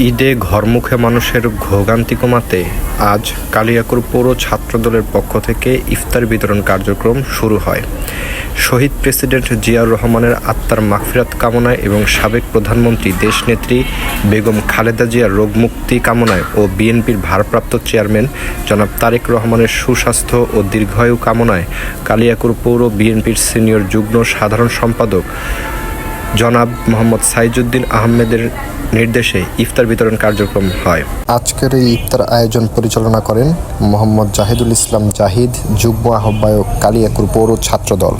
ঈদে ঘরমুখে মানুষের ভোগান্তি কমাতে আজ কালিয়াকৈর পৌর ছাত্রদলের পক্ষ থেকে ইফতার বিতরণ কার্যক্রম শুরু হয়। শহীদ প্রেসিডেন্ট জিয়াউর রহমানের আত্মার মাগফিরাত কামনায় এবং সাবেক প্রধানমন্ত্রী দেশনেত্রী বেগম খালেদা জিয়ার রোগমুক্তি কামনায় ও বিএনপির ভারপ্রাপ্ত চেয়ারম্যান জনাব তারেক রহমানের সুস্বাস্থ্য ও দীর্ঘায়ু কামনায় কালিয়াকৈর পৌর বিএনপির সিনিয়র যুগ্ম সাধারণ সম্পাদক জনাব মোহাম্মদ সাইজুদ্দিন আহমেদের নির্দেশে ইফতার বিতরণ কার্যক্রম হয়। আজকের এই ইফতার আয়োজন পরিচালনা করেন মোহাম্মদ জাহিদুল ইসলাম জাহিদ, যুগ্ম আহ্বায়ক, কালিয়াকৈর পৌর ছাত্রদল।